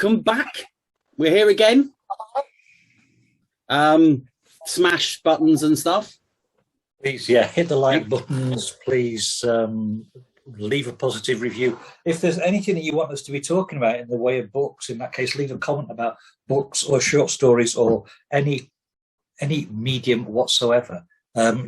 welcome back. We're here again. Smash buttons and stuff. Please, yeah, hit the like buttons. Please leave a positive review. If there's anything that you want us to be talking about in the way of books, in that case, leave a comment about books or short stories or any medium whatsoever.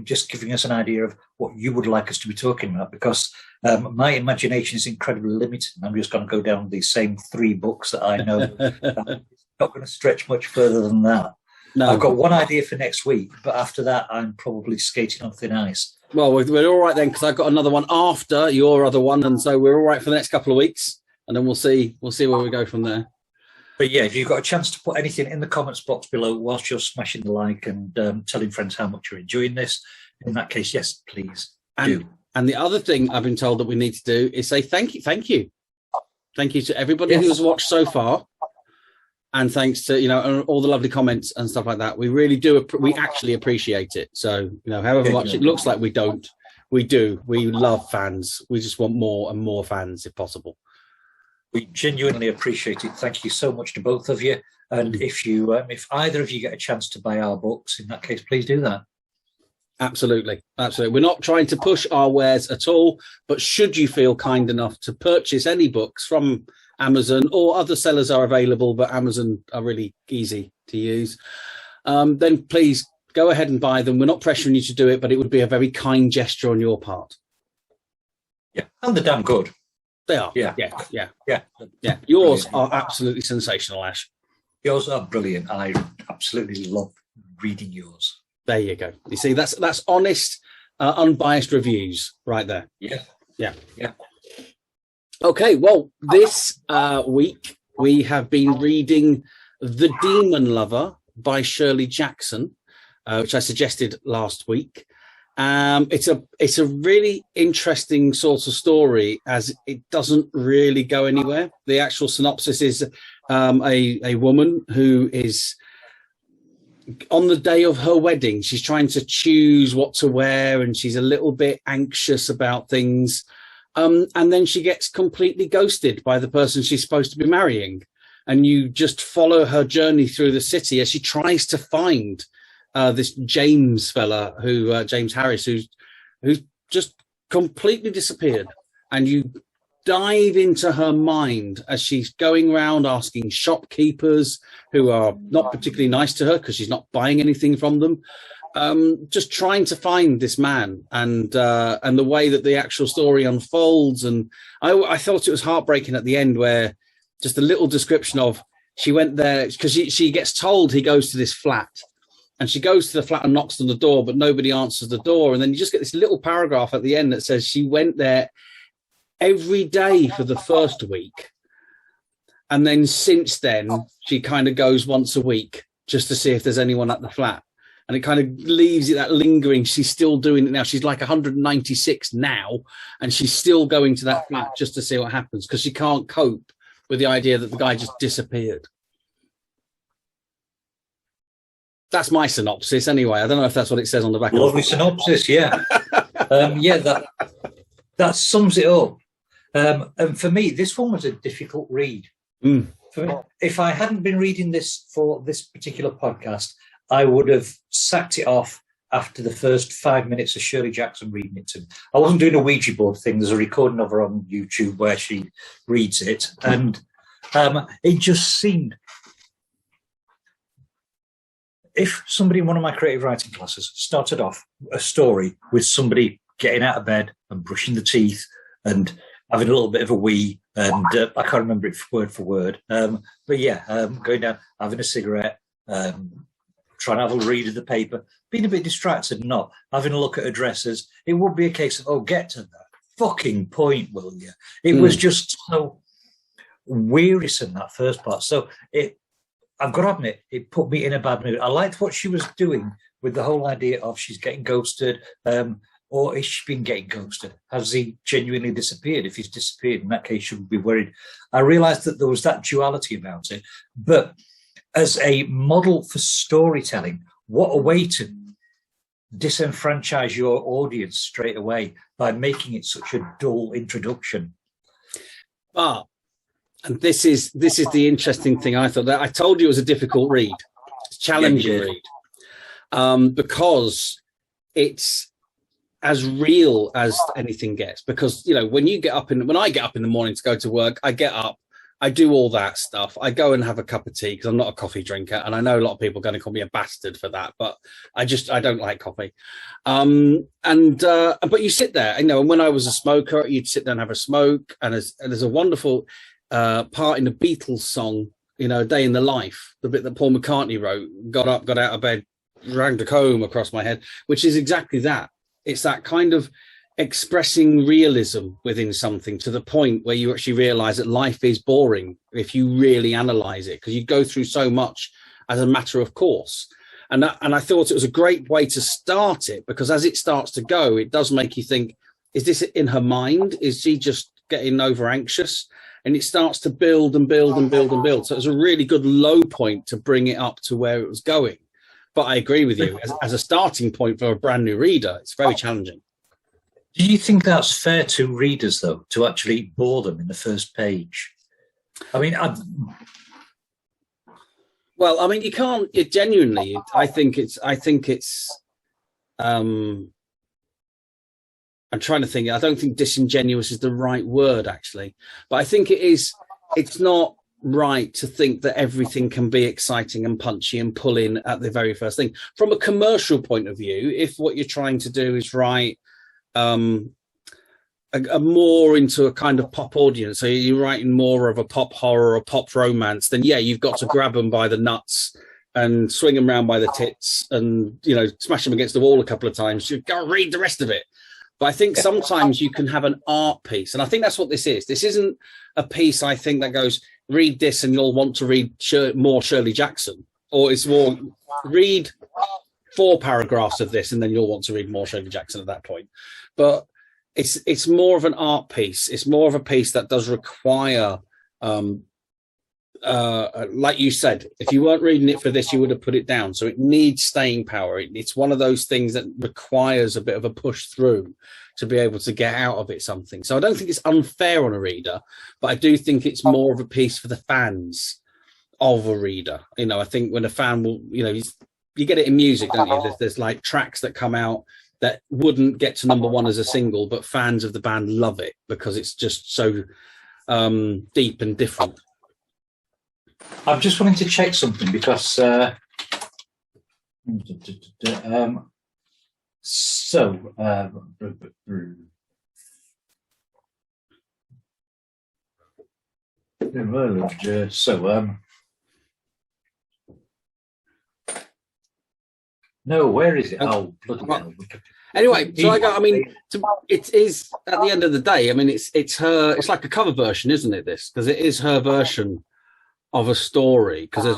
Just giving us an idea of what you would like us to be talking about, because my imagination is incredibly limited. I'm just going to go down these same 3 books that I know. I'm not going to stretch much further than that. No. I've got one idea for next week, but after that, I'm probably skating on thin ice. Well, we're all right then, because I've got another one after your other one, and so we're all right for the next couple of weeks, and then we'll see where we go from there. But yeah, if you've got a chance to put anything in the comments box below whilst you're smashing the like and telling friends how much you're enjoying this, in that case, yes, please do. And the other thing I've been told that we need to do is say thank you to everybody who has watched so far. And thanks to, all the lovely comments and stuff like that. We really do. We actually appreciate it. So, however much it looks like we don't, we do. We love fans. We just want more and more fans if possible. We genuinely appreciate it. Thank you so much to both of you. And if either of you get a chance to buy our books, in that case, please do that. Absolutely. Absolutely. We're not trying to push our wares at all, but should you feel kind enough to purchase any books from Amazon, or other sellers are available, but Amazon are really easy to use, then please go ahead and buy them. We're not pressuring you to do it, but it would be a very kind gesture on your part. Yeah, and they're damn good. They are. Yeah. Yours are absolutely sensational, Ash. Yours are brilliant. I absolutely love reading yours. There you go. You see, that's honest, unbiased reviews right there. Yeah. Okay, well, this week we have been reading The Daemon Lover by Shirley Jackson, which I suggested last week. It's a really interesting sort of story, as it doesn't really go anywhere. The actual synopsis is a woman who is, on the day of her wedding, she's trying to choose what to wear, and she's a little bit anxious about things. And then she gets completely ghosted by the person she's supposed to be marrying. And you just follow her journey through the city as she tries to find this James fella, James Harris, who's just completely disappeared. And you dive into her mind as she's going around asking shopkeepers who are not particularly nice to her because she's not buying anything from them. Just trying to find this man, and the way that the actual story unfolds. And I thought it was heartbreaking at the end, where just a little description of, she went there because she gets told he goes to this flat, and she goes to the flat and knocks on the door, but nobody answers the door. And then you just get this little paragraph at the end that says she went there every day for the first week. And then since then, she kind of goes once a week just to see if there's anyone at the flat. And it kind of leaves it that lingering. She's still doing it now. She's like 196 now, and she's still going to that flat just to see what happens, because she can't cope with the idea that the guy just disappeared. That's my synopsis anyway. I don't know if that's what it says on the back. Lovely synopsis, yeah. That sums it up. And for me, this one was a difficult read. For me, if I hadn't been reading this for this particular podcast, I would have sacked it off after the first 5 minutes of Shirley Jackson reading it to me. I wasn't doing a Ouija board thing. There's a recording of her on YouTube where she reads it. And it just seemed... If somebody in one of my creative writing classes started off a story with somebody getting out of bed and brushing the teeth and having a little bit of a wee, and I can't remember it word for word, but yeah, going down, having a cigarette, trying to have a read of the paper, being a bit distracted, not having a look at addresses, it would be a case of, oh, get to that fucking point, will you? It was just so wearisome, that first part. So I've got to admit, it put me in a bad mood. I liked what she was doing with the whole idea of she's getting ghosted, or has she been getting ghosted? Has he genuinely disappeared? If he's disappeared, in that case, you would be worried. I realised that there was that duality about it. But as a model for storytelling, what a way to disenfranchise your audience straight away by making it such a dull introduction. But And this is the interesting thing. I thought that I told you it was a difficult read, challenging read, because it's as real as anything gets. Because when I get up in the morning to go to work, I get up, I do all that stuff. I go and have a cup of tea because I'm not a coffee drinker, and I know a lot of people are going to call me a bastard for that, but I don't like coffee. But you sit there, and when I was a smoker, you'd sit there and have a smoke, and there's a wonderful part in the Beatles song, A Day in the Life, the bit that Paul McCartney wrote, got up, got out of bed, dragged a comb across my head, which is exactly that. It's that kind of expressing realism within something to the point where you actually realize that life is boring if you really analyze it, because you go through so much as a matter of course. And I thought it was a great way to start it, because as it starts to go, it does make you think, is this in her mind? Is she just getting over anxious? And it starts to build and build and build and build. So it was a really good low point to bring it up to where it was going. But I agree with you, as a starting point for a brand new reader, it's very challenging. Do you think that's fair to readers, though, to actually bore them in the first page? I mean, you can't. It genuinely, I think it's. I'm trying to think. I don't think disingenuous is the right word, actually, but I think it is. It's not right to think that everything can be exciting and punchy and pull in at the very first thing. From a commercial point of view, if what you're trying to do is write a more into a kind of pop audience, so you're writing more of a pop horror or pop romance, then you've got to grab them by the nuts and swing them around by the tits and smash them against the wall a couple of times. You go read the rest of it. But I think sometimes you can have an art piece, and I think that's what this is. This isn't a piece, I think, that goes, read this and you'll want to read more Shirley Jackson, or it's more, read 4 paragraphs of this and then you'll want to read more Shirley Jackson at that point. But it's more of an art piece. It's more of a piece that does require, like you said, if you weren't reading it for this, you would have put it down. So it needs staying power. It's one of those things that requires a bit of a push through to be able to get out of it something. So I don't think it's unfair on a reader, but I do think it's more of a piece for the fans of a reader. I think when a fan will, you get it in music, don't you? There's like tracks that come out that wouldn't get to #1 as a single, but fans of the band love it because it's just so deep and different. I'm just wanting to check something because no, where is it? Oh, bloody hell. Anyway, so it is, at the end of the day, it's her, it's like a cover version, isn't it, this? Because it is her version of a story. Because I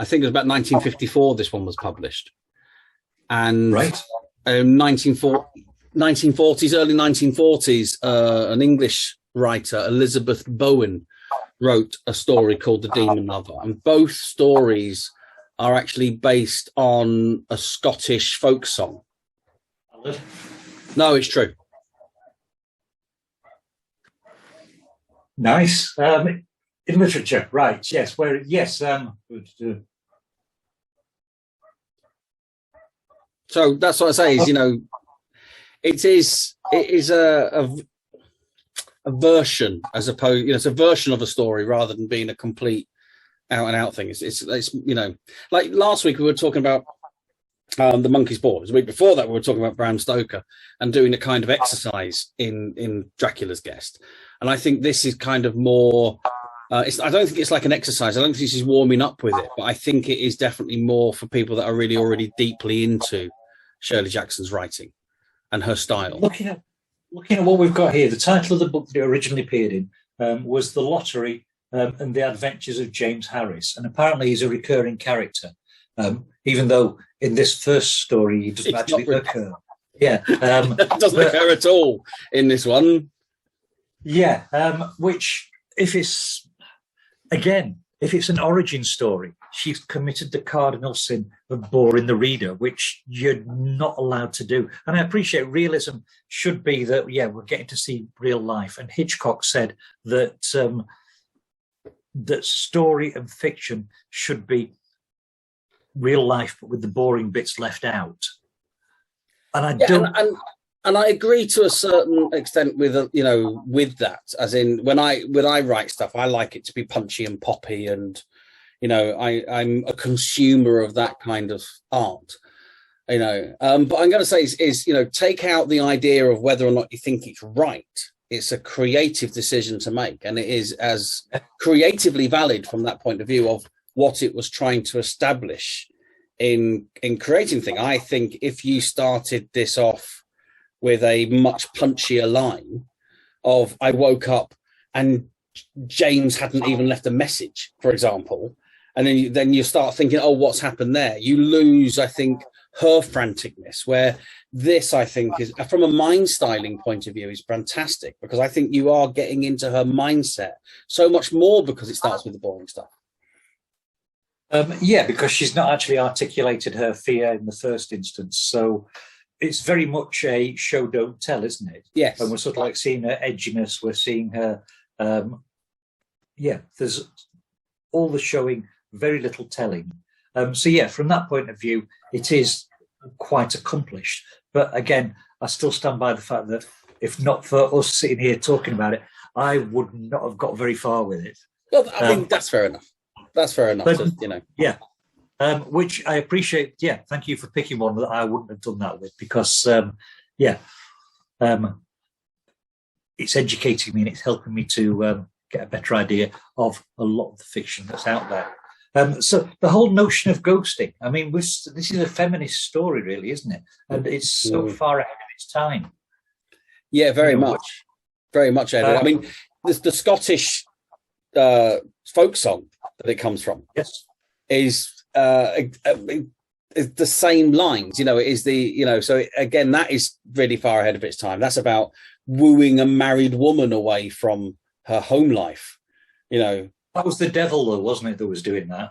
think it was about 1954 this one was published. And right. 1940s, early 1940s, an English writer, Elizabeth Bowen, wrote a story called The Daemon Lover. And both stories are actually based on a Scottish folk song. No, it's true. Nice. In literature, right? Yes. Where? Yes. So that's what I say. Is it is a version, as opposed, it's a version of a story rather than being a complete out and out thing. It's like last week we were talking about the Monkey's Paw. The week before that we were talking about Bram Stoker and doing a kind of exercise in Dracula's Guest. And I think this is kind of more. I don't think it's like an exercise. I don't think this is warming up with it, but I think it is definitely more for people that are really already deeply into Shirley Jackson's writing and her style. Looking at what we've got here, the title of the book that it originally appeared in was The Lottery and the Adventures of James Harris, and apparently he's a recurring character, even though in this first story he doesn't actually occur. Yeah, doesn't occur at all in this one. Yeah, which if it's an origin story, she's committed the cardinal sin of boring the reader, which you're not allowed to do. And I appreciate realism should be that, we're getting to see real life. And Hitchcock said that that story and fiction should be real life, but with the boring bits left out. And I don't. And I agree to a certain extent with with that. As in, when I write stuff, I like it to be punchy and poppy, and I'm a consumer of that kind of art. But I'm going to say is take out the idea of whether or not you think it's right. It's a creative decision to make, and it is as creatively valid from that point of view of what it was trying to establish in creating thing. I think if you started this off with a much punchier line of "I woke up and James hadn't even left a message," for example, and then you start thinking, "Oh, what's happened there?" You lose, I think, her franticness. Where this, I think, is from a mind styling point of view, is fantastic, because I think you are getting into her mindset so much more because it starts with the boring stuff. Because she's not actually articulated her fear in the first instance. So it's very much a show, don't tell, isn't it? Yes. And we're sort of like seeing her edginess. We're seeing her, there's all the showing, very little telling. From that point of view, it is quite accomplished. But again, I still stand by the fact that if not for us sitting here talking about it, I would not have got very far with it. Well, I think that's fair enough. That's fair enough. Yeah. Which I appreciate. Yeah, thank you for picking one that I wouldn't have done that with, because it's educating me and it's helping me to get a better idea of a lot of the fiction that's out there. So the whole notion of ghosting, I mean, this is a feminist story, really, isn't it? And it's so far ahead of its time. Yeah, very much. Very much ahead. I mean, the Scottish folk song that it comes from, yes, is the same lines. It is so again, that is really far ahead of its time. That's about wooing a married woman away from her home life. That was the devil, though, wasn't it, that was doing that?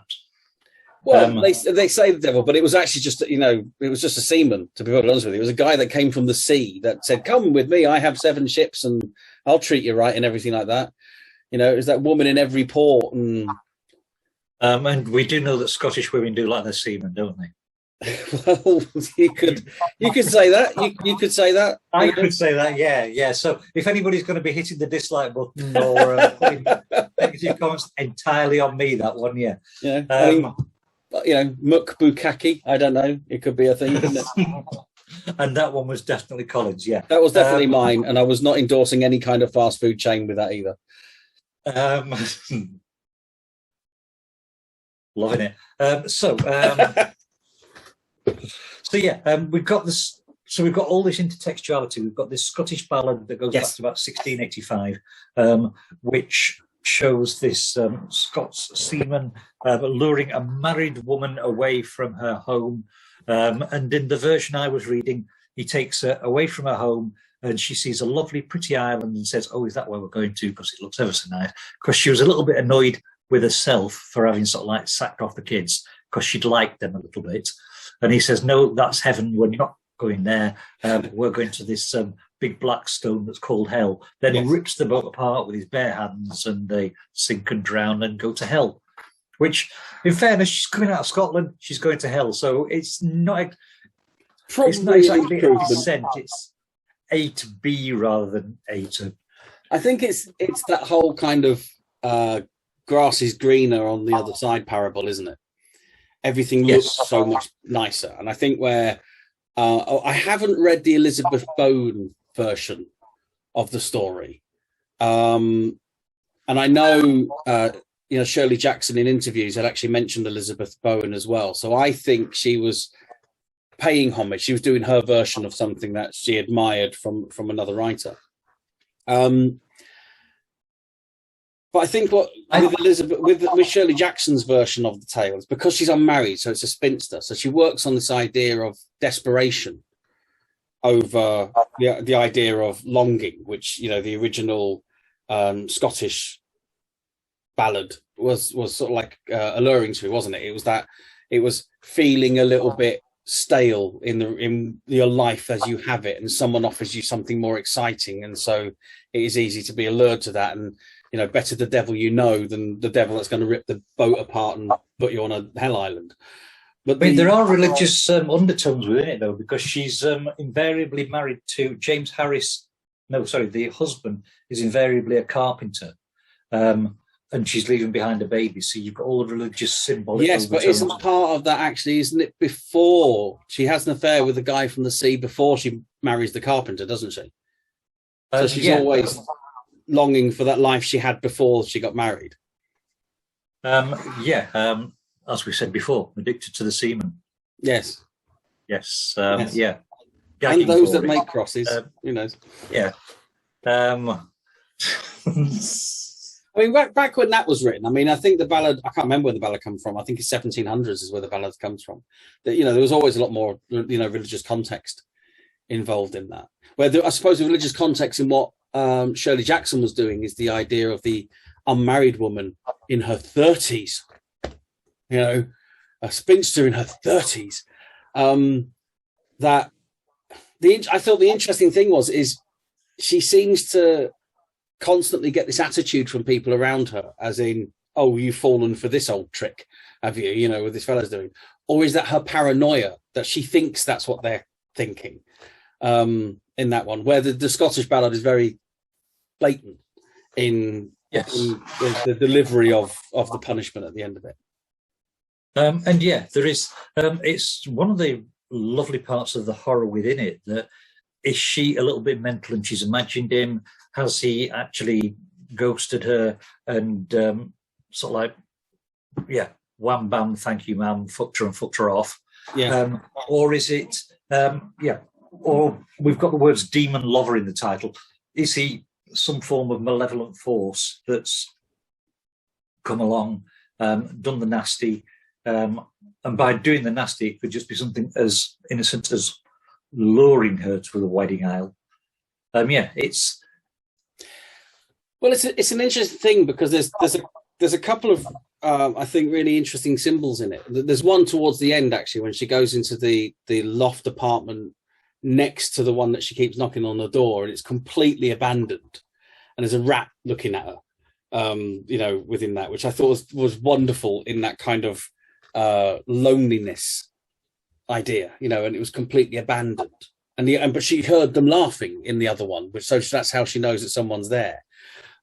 Well, they say the devil, but it was actually just, it was just a seaman, to be honest with you. It was a guy that came from the sea that said, "Come with me, I have 7 ships and I'll treat you right," and everything like that. It was that woman in every port. And we do know that Scottish women do like their seamen, don't they? Well, you could say that. You could say that. I could say that, yeah. So if anybody's going to be hitting the dislike button or putting negative comments, entirely on me, that one, yeah. Yeah. Muck Bukkake, I don't know. It could be a thing, couldn't it? And that one was definitely Colin's, yeah. That was definitely mine, and I was not endorsing any kind of fast food chain with that either. Loving it. We've got this. So we've got all this intertextuality. We've got this Scottish ballad that goes back to about 1685, which shows this Scots seaman luring a married woman away from her home. And in the version I was reading, he takes her away from her home, and she sees a lovely, pretty island and says, "Oh, is that where we're going to? Because it looks ever so nice." Because she was a little bit annoyed with herself for having sort of like sacked off the kids, because she'd liked them a little bit. And he says, "No, that's heaven. We're not going there. We're going to this big black stone that's called hell." Then he rips the boat apart with his bare hands, and they sink and drown and go to hell. Which, in fairness, she's coming out of Scotland. She's going to hell. So it's not exactly a descent. It's A to B rather than A to. I think it's that whole kind of grass is greener on the other side parable, isn't it? Everything looks so much nicer. And I think where I haven't read the Elizabeth Bowen version of the story. And I know, Shirley Jackson in interviews had actually mentioned Elizabeth Bowen as well. So I think she was paying homage. She was doing her version of something that she admired from another writer. But I think with Shirley Jackson's version of the tale is because she's unmarried, so it's a spinster. So she works on this idea of desperation over the idea of longing, which the original Scottish ballad was sort of like alluring to, wasn't it? It was feeling a little bit stale in your life as you have it, and someone offers you something more exciting, and so it is easy to be allured to that. And you know, better the devil you know than the devil that's going to rip the boat apart and put you on a hell island. But I mean, there are religious undertones within it, though, because she's invariably married to James Harris. No, sorry, the husband is invariably a carpenter, and she's leaving behind a baby. So you've got all the religious symbolic. Yes, but isn't part of that actually? Isn't it before she has an affair with the guy from the sea before she marries the carpenter? Doesn't she? So she's always longing for that life she had before she got married. As we said before, addicted to the semen. Yes. Yes. Yes. Yeah. And those that make crosses, who knows? Yeah. I mean, back when that was written, I mean, I think the ballad, I can't remember where the ballad comes from. I think it's 1700s is where the ballad comes from. That, you know, there was always a lot more, you know, religious context involved in that. Where I suppose the religious context in what Shirley Jackson was doing is the idea of the unmarried woman in her 30s, you know, a spinster in her 30s. I thought the interesting thing is she seems to constantly get this attitude from people around her, as in, oh, you've fallen for this old trick, have you, you know, what this fella's doing? Or is that her paranoia, that she thinks that's what they're thinking in that one, where the Scottish ballad is very blatant in the delivery of the punishment at the end of it. And yeah, there is, it's one of the lovely parts of the horror within it, that is she a little bit mental and she's imagined him? Has he actually ghosted her and sort of like, yeah, wham bam, thank you, ma'am, fucked her and fucked her off? Yeah. Or is it, or we've got the words Daemon Lover in the title. Is he some form of malevolent force that's come along, done the nasty, and by doing the nasty, it could just be something as innocent as luring her to the wedding aisle. It's an interesting thing, because there's a couple of I think really interesting symbols in it. There's one towards the end actually, when she goes into the loft apartment next to the one that she keeps knocking on the door, and it's completely abandoned, and there's a rat looking at her, you know, within that, which I thought was wonderful in that kind of loneliness idea, you know, and it was completely abandoned. But she heard them laughing in the other one, so that's how she knows that someone's there.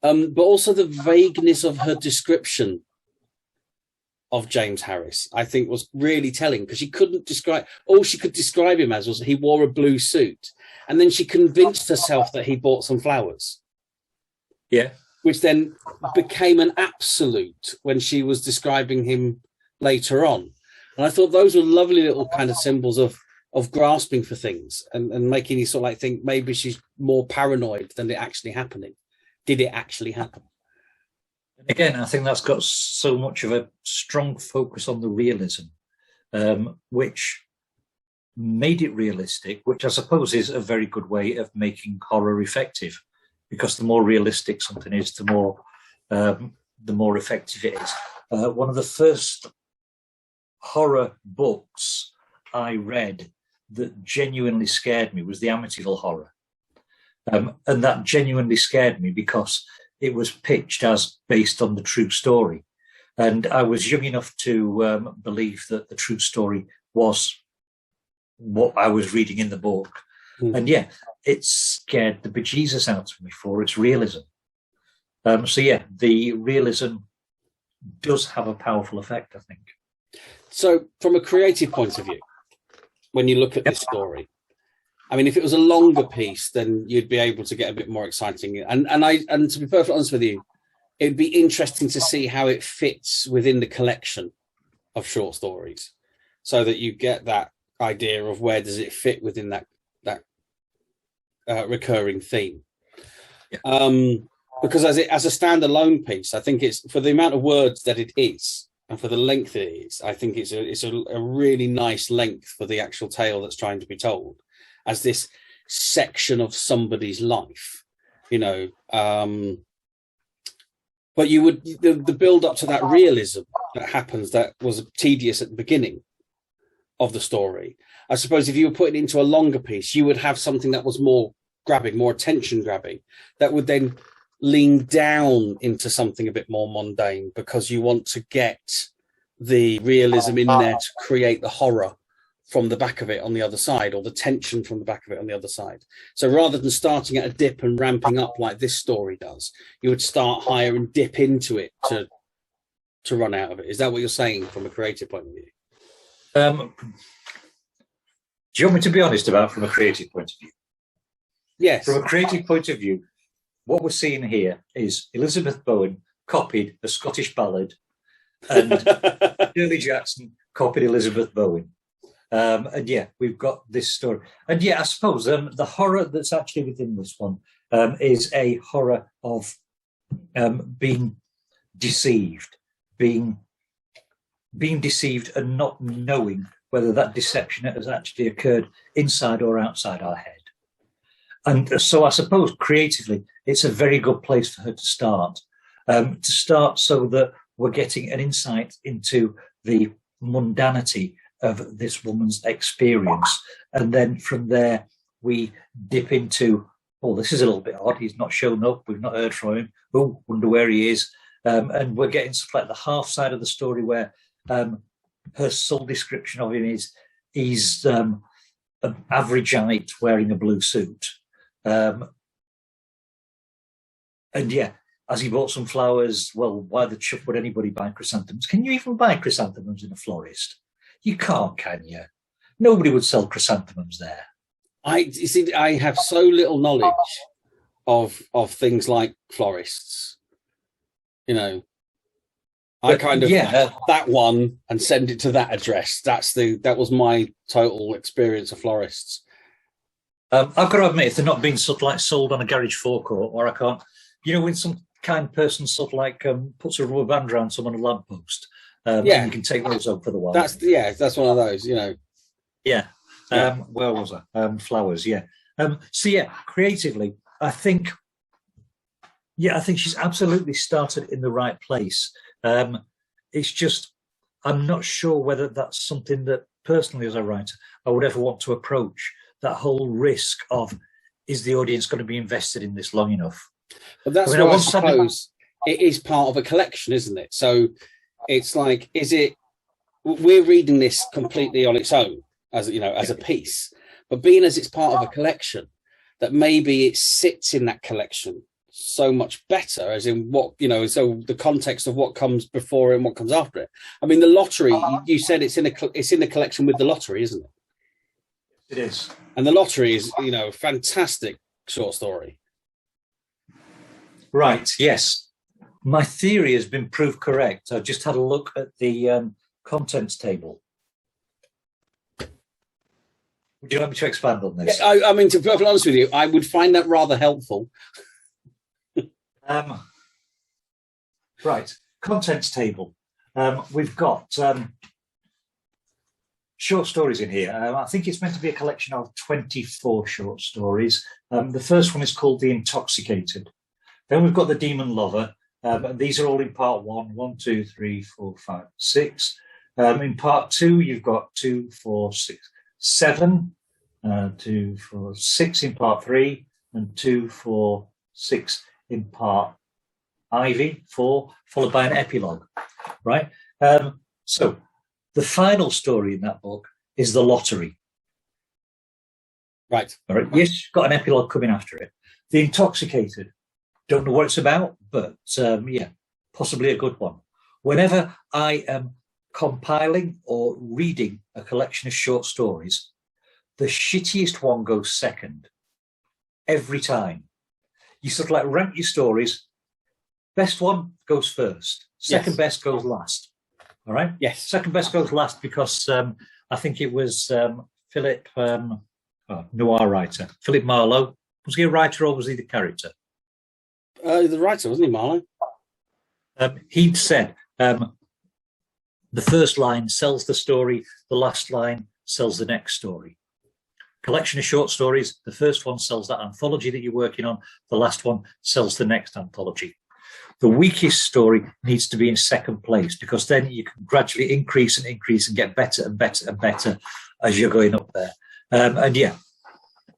But also the vagueness of her description of James Harris, I think, was really telling, because she couldn't describe, all she could describe him as was he wore a blue suit, and then she convinced herself that he bought some flowers. Yeah. Which then became an absolute when she was describing him later on. And I thought those were lovely little kind of symbols of grasping for things and making you sort of like think maybe she's more paranoid than it actually happening. Did it actually happen? Again, I think that's got so much of a strong focus on the realism, which made it realistic, which I suppose is a very good way of making horror effective, because the more realistic something is, the more effective it is. One of the first horror books I read that genuinely scared me was the Amityville Horror. And that genuinely scared me because it was pitched as based on the true story. And I was young enough to believe that the true story was what I was reading in the book. Mm. And yeah, it scared the bejesus out of me for its realism. So yeah, the realism does have a powerful effect, I think. So from a creative point of view, when you look at this story, I mean, if it was a longer piece, then you'd be able to get a bit more exciting. And to be perfectly honest with you, it'd be interesting to see how it fits within the collection of short stories, so that you get that idea of where does it fit within that recurring theme. Yeah. Because as a standalone piece, I think it's, for the amount of words that it is and for the length it is, I think it's a really nice length for the actual tale that's trying to be told, as this section of somebody's life, you know. But you would, the build up to that realism that happens, that was tedious at the beginning of the story. I suppose if you were putting it into a longer piece, you would have something that was more grabbing, more attention grabbing, that would then lean down into something a bit more mundane because you want to get the realism in there to create the horror from the back of it on the other side, or the tension from the back of it on the other side. So rather than starting at a dip and ramping up like this story does, you would start higher and dip into it to run out of it. Is that what you're saying from a creative point of view? Do you want me to be honest about from a creative point of view? Yes. From a creative point of view, what we're seeing here is Elizabeth Bowen copied a Scottish ballad, and Shirley Jackson copied Elizabeth Bowen. And yeah, we've got this story. And yeah, I suppose the horror that's actually within this one is a horror of being deceived, being deceived and not knowing whether that deception has actually occurred inside or outside our head. And so I suppose creatively, it's a very good place for her to start so that we're getting an insight into the mundanity of this woman's experience. And then from there, we dip into, oh, this is a little bit odd. He's not shown up. We've not heard from him. Oh, wonder where he is. And we're getting stuff like the half side of the story where her sole description of him is he's an average-ite wearing a blue suit. And yeah, as he bought some flowers, well, why the chuff would anybody buy chrysanthemums? Can you even buy chrysanthemums in a florist? You can't, can you? Nobody would sell chrysanthemums there. You see, I have so little knowledge of things like florists. You know, I kind of that one and send it to that address. That was my total experience of florists. I've got to admit, if they're not being sort of like sold on a garage forecourt, or I can't, you know, when some kind person sort of like puts a rubber band around someone on a lamppost, and you can take those up for the while. That's one of those, you know. Yeah. Where was I? Flowers. Yeah. So yeah, creatively, I think she's absolutely started in the right place. It's just, I'm not sure whether that's something that personally as a writer, I would ever want to approach. That whole risk of, is the audience going to be invested in this long enough? But that's what I suppose it is part of a collection, isn't it? So it's like, we're reading this completely on its own, as you know, as a piece, but being as it's part of a collection, that maybe it sits in that collection so much better, as in what, you know, so the context of what comes before it and what comes after it. I mean, the lottery, you said it's in a collection with the lottery, isn't it? It is. And the lottery is, you know, a fantastic short story. Right, yes. My theory has been proved correct. I've just had a look at the contents table. Would you like me to expand on this? Yeah, I mean, to be perfectly honest with you, I would find that rather helpful. Right, contents table. We've got short stories in here. I think it's meant to be a collection of 24 short stories. The first one is called The Intoxicated. Then we've got The Demon Lover. These are all in part 1. 1, 2, 3, 4, 5, 6. In part 2, you've got 2, 4, 6, 7. 2, 4, 6 in part 3. And 2, 4, 6 in part Ivy 4, followed by an epilogue. Right? So the final story in that book is The Lottery. Right. All right. Yes, got an epilogue coming after it. The Intoxicated. Don't know what it's about, but yeah, possibly a good one. Whenever I am compiling or reading a collection of short stories, the shittiest one goes second. Every time. You sort of like rank your stories. Best one goes first. Second best goes last. All right? Yes. Second best goes last because I think it was Philip, noir writer, Philip Marlowe. Was he a writer or was he the character? The writer, wasn't he, Marlowe? He'd said the first line sells the story, the last line sells the next story. Collection of short stories, the first one sells that anthology that you're working on, the last one sells the next anthology. The weakest story needs to be in second place because then you can gradually increase and get better and better and better as you're going up there. And yeah,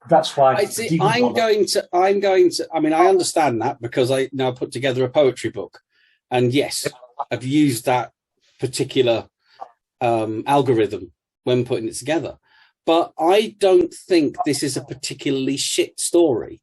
that's why I'm going to. I mean, I understand that because I now put together a poetry book, and yes, I've used that particular algorithm when putting it together. But I don't think this is a particularly shit story.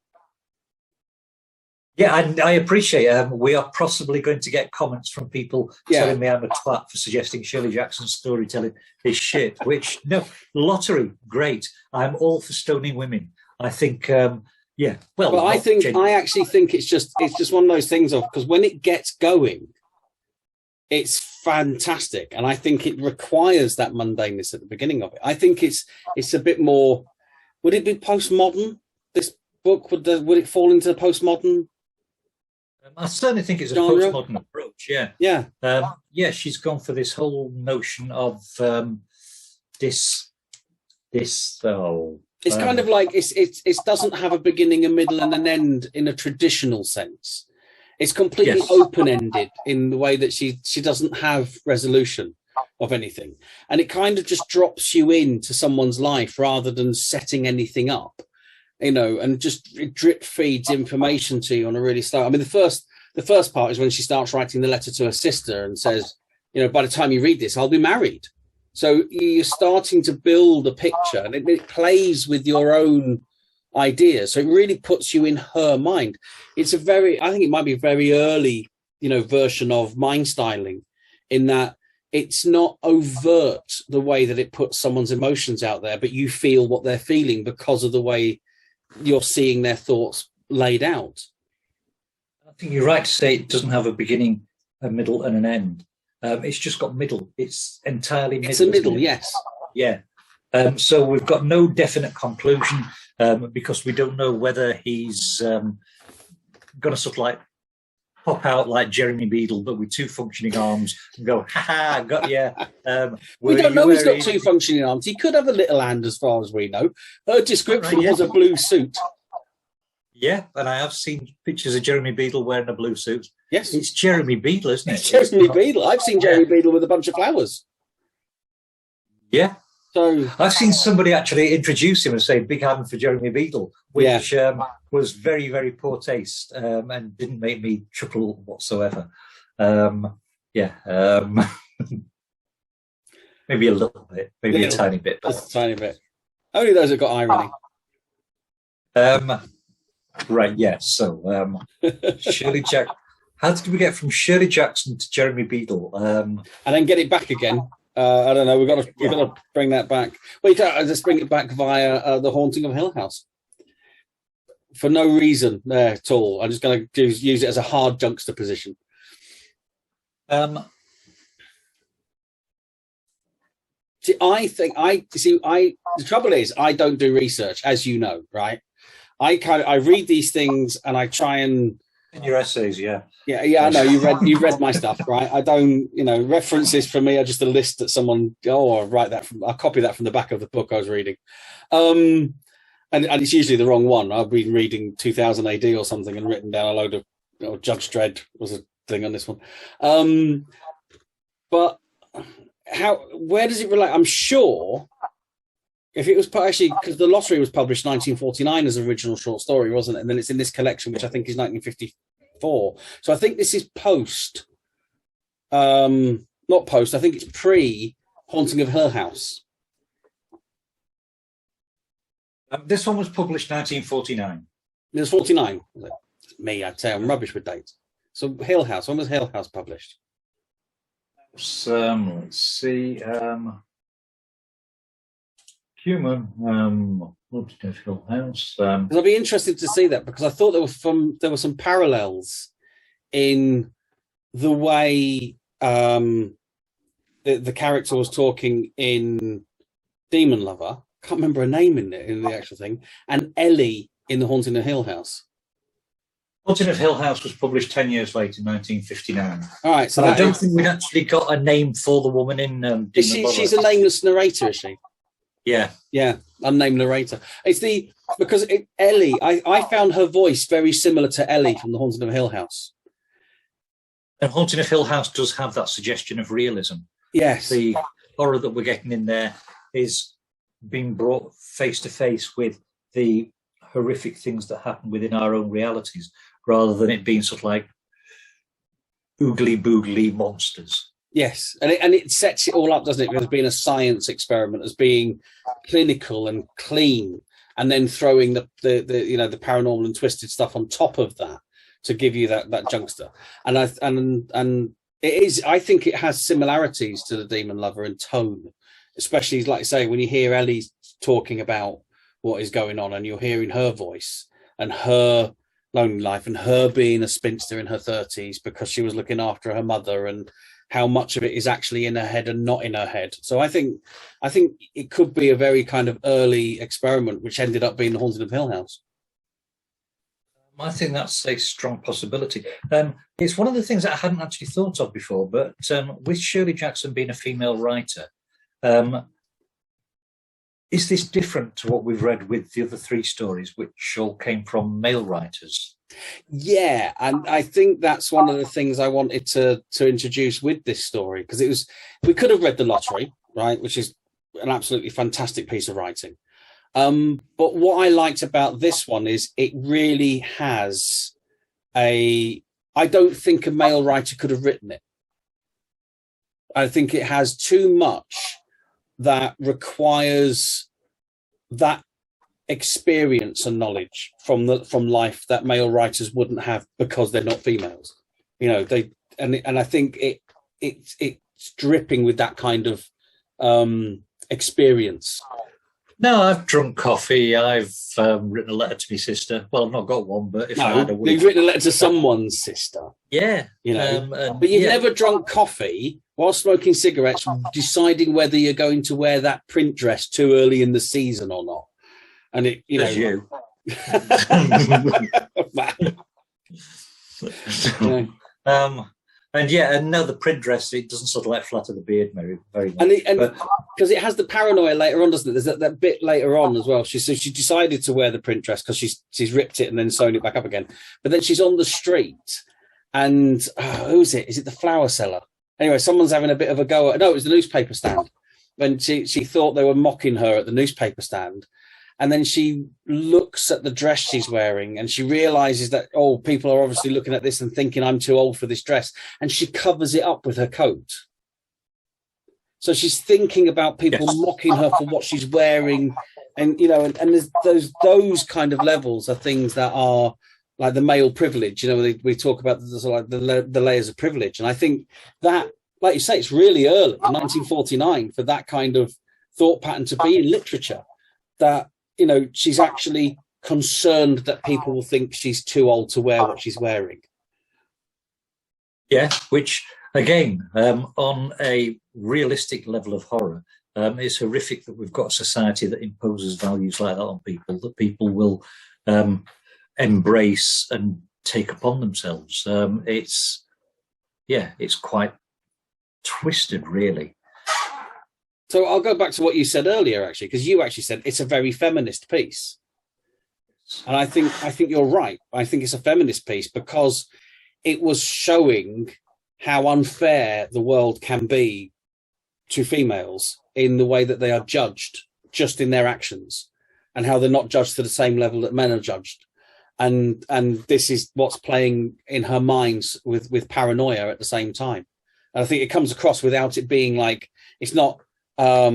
Yeah, and I appreciate we are possibly going to get comments from people telling me I'm a twat for suggesting Shirley Jackson's storytelling is shit, which, no, Lottery, great. I'm all for stoning women. I think, I actually think it's just one of those things because when it gets going, it's fantastic. And I think it requires that mundaneness at the beginning of it. I think it's a bit more, would it be postmodern, this book? Would it fall into the postmodern? I certainly think it's a genre? postmodern approach. Yeah, yeah. She's gone for this whole notion of this. It's kind of like it doesn't have a beginning, a middle, and an end in a traditional sense. It's completely open-ended in the way that she doesn't have resolution of anything, and it kind of just drops you into someone's life rather than setting anything up. And just it drip feeds information to you on a really slow. I mean, the first part is when she starts writing the letter to her sister and says, by the time you read this, I'll be married. So you're starting to build a picture, and it plays with your own ideas. So it really puts you in her mind. I think it might be a very early, version of mind styling, in that it's not overt the way that it puts someone's emotions out there, but you feel what they're feeling because of the way you're seeing their thoughts laid out. I think you're right to say it doesn't have a beginning, a middle, and an end. It's just got middle. It's entirely middle. It's a middle, yes. Yeah. So we've got no definite conclusion because we don't know whether he's going to sort of like pop out like Jeremy Beadle, but with two functioning arms and go, ha, got ya. We don't know he's got two functioning arms. He could have a little hand as far as we know. Her description was a blue suit. Yeah, and I have seen pictures of Jeremy Beadle wearing a blue suit. Yes. It's Jeremy Beadle, isn't it? It's Jeremy Beadle. I've seen Jeremy Beadle with a bunch of flowers. Yeah. So I've seen somebody actually introduce him and say "big hand for Jeremy Beadle," which was very, very poor taste and didn't make me chuckle whatsoever. Maybe a little bit, maybe a tiny bit, just a tiny bit. Only those that got irony. Right, yeah. So Shirley Jackson. How did we get from Shirley Jackson to Jeremy Beadle? And then get it back again. I don't know. We've got to bring that back. Well, you can't just bring it back via The Haunting of Hill House for no reason there at all. I'm just going to use it as a hard juxtaposition. The trouble is I don't do research, as you know, right? I read these things and I try and. In your essays, yeah. Yeah, I know you read my stuff, right? I don't, references for me are just a list that someone. I'll copy that from the back of the book I was reading, and it's usually the wrong one. I've been reading 2000 AD or something and written down a load of Judge Dredd was a thing on this one, but where does it relate? I'm sure if it was actually because The Lottery was published 1949 as an original short story, wasn't it? And then it's in this collection, which I think is 1954. So I think this is post, not post. I think it's pre Haunting of Hill House. This one was published 1949. It was 49. It's me, I'd say I'm rubbish with dates. So Hill House. When was Hill House published? Let's see. Human, Hill House. I'd be interested to see that because I thought there were some parallels in the way the character was talking in Daemon Lover. I can't remember her name in the actual thing, and Ellie in The Haunting of Hill House. Haunting of Hill House was published 10 years later, in 1959. All right, so I don't think we'd actually got a name for the woman in Daemon Lover. She's a nameless narrator, is she? Yeah, unnamed narrator. It's because Ellie. I found her voice very similar to Ellie from The Haunting of Hill House. And Haunting of Hill House does have that suggestion of realism. Yes, the horror that we're getting in there is being brought face to face with the horrific things that happen within our own realities, rather than it being sort of like oogly boogly monsters. Yes, and it sets it all up, doesn't it, as being a science experiment, as being clinical and clean, and then throwing the the paranormal and twisted stuff on top of that to give you that juncture. And it is, I think it has similarities to the Demon Lover in tone, especially like I say when you hear Ellie talking about what is going on, and you're hearing her voice and her lonely life and her being a spinster in her 30s because she was looking after her mother, and how much of it is actually in her head and not in her head. So I think it could be a very kind of early experiment, which ended up being the Haunting of Hill House. I think that's a strong possibility. It's one of the things that I hadn't actually thought of before, but with Shirley Jackson being a female writer, is this different to what we've read with the other three stories, which all came from male writers? Yeah, and I think that's one of the things I wanted to introduce with this story, because we could have read The Lottery, right, which is an absolutely fantastic piece of writing. But what I liked about this one is it really has I don't think a male writer could have written it. I think it has too much that requires that experience and knowledge from life that male writers wouldn't have because they're not females. And I think it's dripping with that kind of experience. No, I've drunk coffee. I've written a letter to my sister. Well, I've not got one, but if I had a week. You've written a letter to someone's sister. Yeah. But you've never drunk coffee while smoking cigarettes, deciding whether you're going to wear that print dress too early in the season or not. And it, you. And no, the print dress, it doesn't sort of like flatter the beard very much. And because it has the paranoia later on, doesn't it? There's that bit later on as well. She decided to wear the print dress because she's ripped it and then sewn it back up again. But then she's on the street, and who's it? Is it the flower seller? Anyway, someone's having a bit of a go at. No, it was the newspaper stand. When she thought they were mocking her at the newspaper stand. And then she looks at the dress she's wearing and she realizes that, people are obviously looking at this and thinking I'm too old for this dress. And she covers it up with her coat. So she's thinking about people mocking her for what she's wearing. And, and there's those kind of levels are things that are like the male privilege. We talk about the layers of privilege. And I think that, like you say, it's really early, 1949, for that kind of thought pattern to be in literature, that, she's actually concerned that people will think she's too old to wear what she's wearing. Yeah, which, again, on a realistic level of horror, it's horrific that we've got a society that imposes values like that on people, that people will embrace and take upon themselves. It's quite twisted, really. So I'll go back to what you said earlier, actually, because you actually said it's a very feminist piece. And I think you're right. I think it's a feminist piece because it was showing how unfair the world can be to females in the way that they are judged just in their actions, and how they're not judged to the same level that men are judged. And this is what's playing in her minds with paranoia at the same time. And I think it comes across without it being like, it's not, I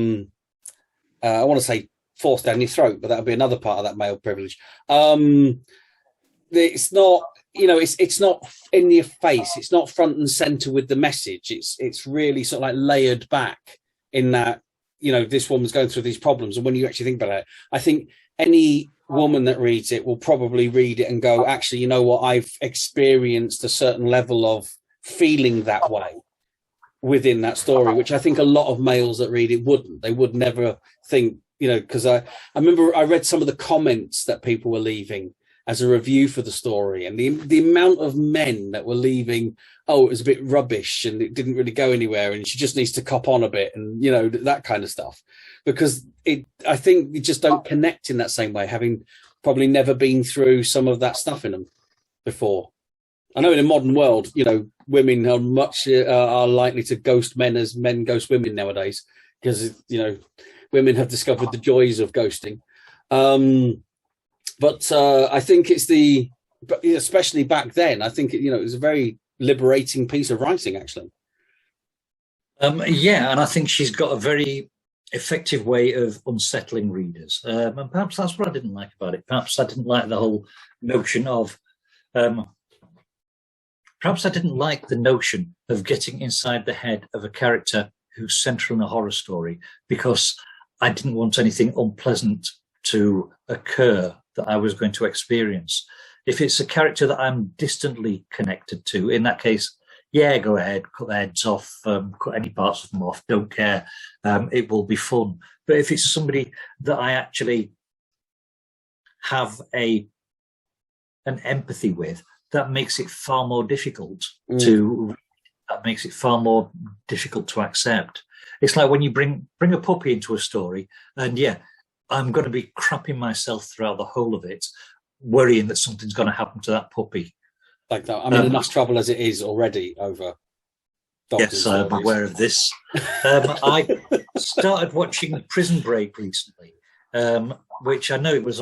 want to say forced down your throat, but that would be another part of that male privilege. It's not, it's not in your face. It's not front and center with the message. It's really sort of like layered back in that, this woman's going through these problems. And when you actually think about it, I think any woman that reads it will probably read it and go, actually, you know what? I've experienced a certain level of feeling that way within that story, which I think a lot of males that read it wouldn't. They would never think, because I remember I read some of the comments that people were leaving as a review for the story, and the amount of men that were leaving, it was a bit rubbish and it didn't really go anywhere and she just needs to cop on a bit, and that kind of stuff, because I think you just don't connect in that same way, having probably never been through some of that stuff in them before. I know in a modern world, women are much are likely to ghost men as men ghost women nowadays, because women have discovered the joys of ghosting. But I think it's especially back then, I think it was a very liberating piece of writing, actually. Yeah, and I think she's got a very effective way of unsettling readers. And perhaps that's what I didn't like about it. Perhaps I didn't like the whole notion of perhaps I didn't like the notion of getting inside the head of a character who's central in a horror story, because I didn't want anything unpleasant to occur that I was going to experience. If it's a character that I'm distantly connected to, in that case, yeah, go ahead, cut their heads off, cut any parts of them off, don't care. It will be fun. But if it's somebody that I actually have an empathy with, that makes it far more difficult to accept. It's like when you bring a puppy into a story, and yeah, I'm going to be crapping myself throughout the whole of it, worrying that something's going to happen to that puppy. Like that. I'm in enough trouble as it is already over. Yes, I'm aware of this. I started watching Prison Break recently, which I know it was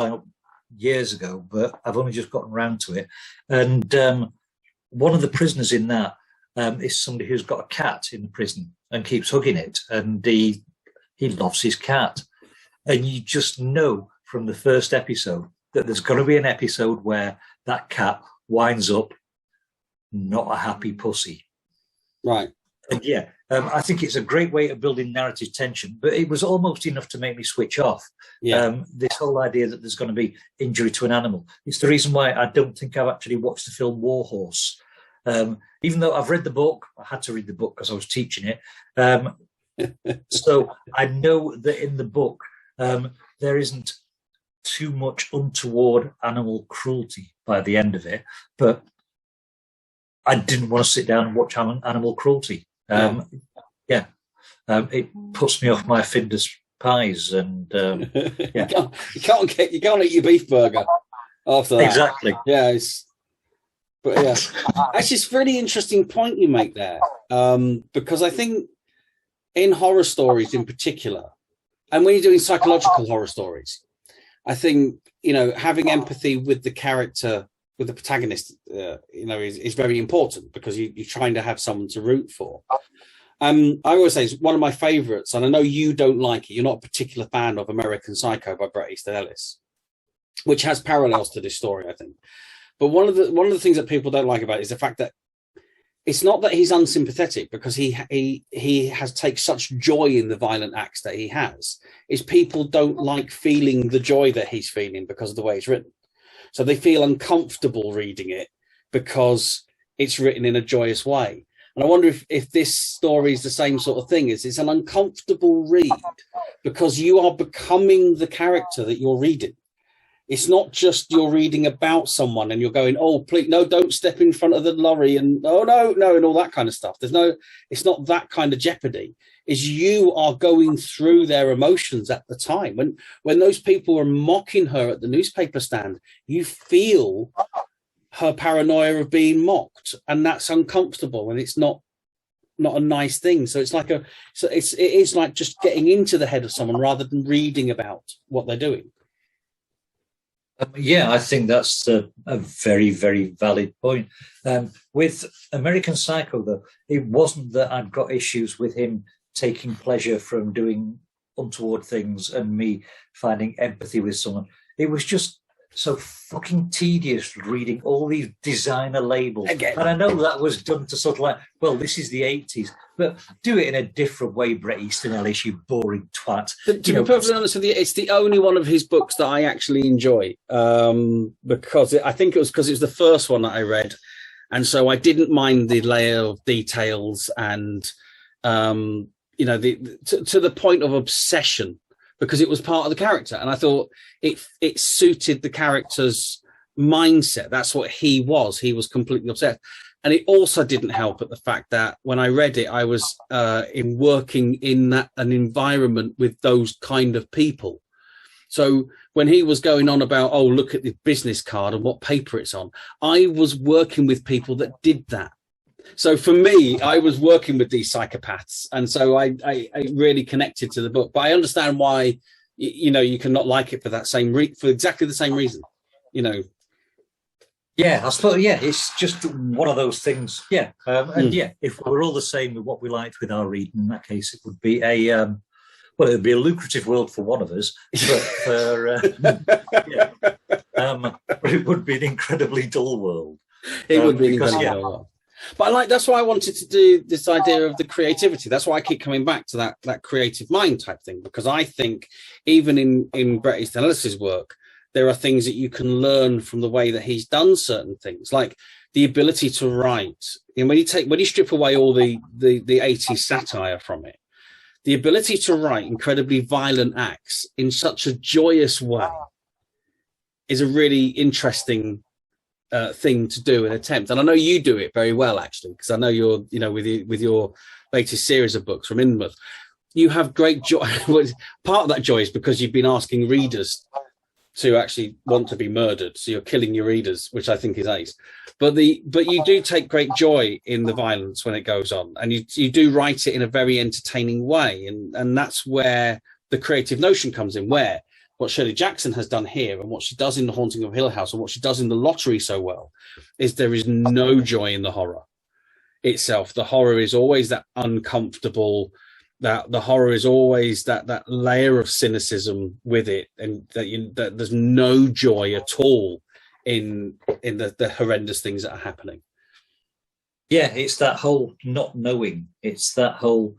years ago, but I've only just gotten around to it. And one of the prisoners in that is somebody who's got a cat in the prison and keeps hugging it, and he loves his cat. And you just know from the first episode that there's going to be an episode where that cat winds up not a happy pussy. Right. And yeah, I think it's a great way of building narrative tension, but it was almost enough to make me switch off. Yeah. This whole idea that there's going to be injury to an animal. It's the reason why I don't think I've actually watched the film War Horse. Even though I've read the book, I had to read the book because I was teaching it. So I know that in the book, there isn't too much untoward animal cruelty by the end of it, but I didn't want to sit down and watch animal cruelty. It puts me off my Findus pies, and yeah, you can't eat your beef burger after that. Exactly. Yeah, but yeah, actually, it's a really interesting point you make there, because I think in horror stories in particular, and when you're doing psychological horror stories, I think having empathy with the character, with the protagonist, is very important, because you're trying to have someone to root for. I always say it's one of my favourites, and I know you don't like it. You're not a particular fan of American Psycho by Bret Easton Ellis, which has parallels to this story, I think. But one of the things that people don't like about it is the fact that it's not that he's unsympathetic, because he takes such joy in the violent acts that he has. Is people don't like feeling the joy that he's feeling because of the way it's written. So they feel uncomfortable reading it because it's written in a joyous way. And I wonder if this story is the same sort of thing. It's an uncomfortable read because you are becoming the character that you're reading. It's not just you're reading about someone and you're going, oh, please, no, don't step in front of the lorry, and oh, no, and all that kind of stuff. It's not that kind of jeopardy. Is you are going through their emotions at the time. When those people were mocking her at the newspaper stand, you feel her paranoia of being mocked, and that's uncomfortable, and it's not a nice thing. So it's like it is like just getting into the head of someone rather than reading about what they're doing. Yeah, I think that's a very, very valid point. With American Psycho, though, it wasn't that I'd got issues with him taking pleasure from doing untoward things and me finding empathy with someone. It was just so fucking tedious reading all these designer labels. Again. And I know that was done to sort of like, well, this is the 80s, but do it in a different way, Bret Easton Ellis, you boring twat. To be perfectly honest with you, it's the only one of his books that I actually enjoy, because I think it was because it was the first one that I read. And so I didn't mind the layer of details and, to the point of obsession, because it was part of the character. And I thought it suited the character's mindset. That's what he was. He was completely obsessed. And it also didn't help at the fact that when I read it, I was working in an environment with those kind of people. So when he was going on about, oh, look at the business card and what paper it's on, I was working with people that did that. So for me, I was working with these psychopaths, and so I really connected to the book. But I understand why you cannot like it for that for exactly the same reason. you know. Yeah, I suppose. Yeah, it's just one of those things. Yeah, and yeah, if we're all the same with what we liked with our reading, in that case, it would be a well, it would be a lucrative world for one of us, but for yeah, but it would be an incredibly dull world. It would be an incredibly dull world. But that's why I wanted to do this idea of the creativity. That's why I keep coming back to that creative mind type thing, because I think even in Bret Easton Ellis's work, there are things that you can learn from the way that he's done certain things, like the ability to write. And when you strip away all the 80s satire from it, the ability to write incredibly violent acts in such a joyous way is a really interesting thing to do and attempt. And I know you do it very well, actually, because I know you're, with your latest series of books from Innsmouth, you have great joy. Part of that joy is because you've been asking readers to actually want to be murdered, so you're killing your readers, which I think is ace. But you do take great joy in the violence when it goes on, and you do write it in a very entertaining way, and that's where the creative notion comes in, where what Shirley Jackson has done here and what she does in The Haunting of Hill House and what she does in The Lottery so well is there is no joy in the horror itself. The horror is always that uncomfortable, that the horror is always that layer of cynicism with it, and that there's no joy at all in the horrendous things that are happening. Yeah, it's that whole not knowing. It's that whole,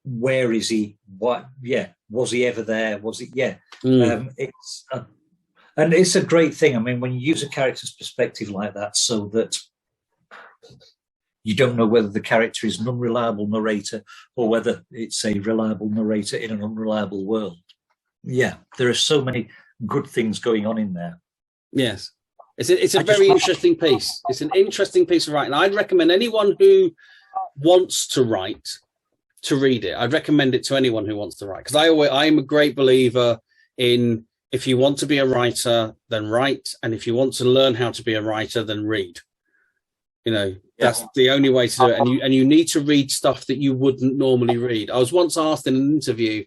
where is he? What? Yeah, was he ever there? Was he? Yeah. And it's a great thing. I mean, when you use a character's perspective like that, so that you don't know whether the character is an unreliable narrator or whether it's a reliable narrator in an unreliable world. Yeah, there are so many good things going on in there. Yes. It's a very interesting piece. It's an interesting piece of writing. I'd recommend anyone who wants to write to read it. I'd recommend it to anyone who wants to write, because I'm a great believer in, if you want to be a writer, then write, and if you want to learn how to be a writer, then read. That's the only way to do it. And you need to read stuff that you wouldn't normally read. I was once asked in an interview,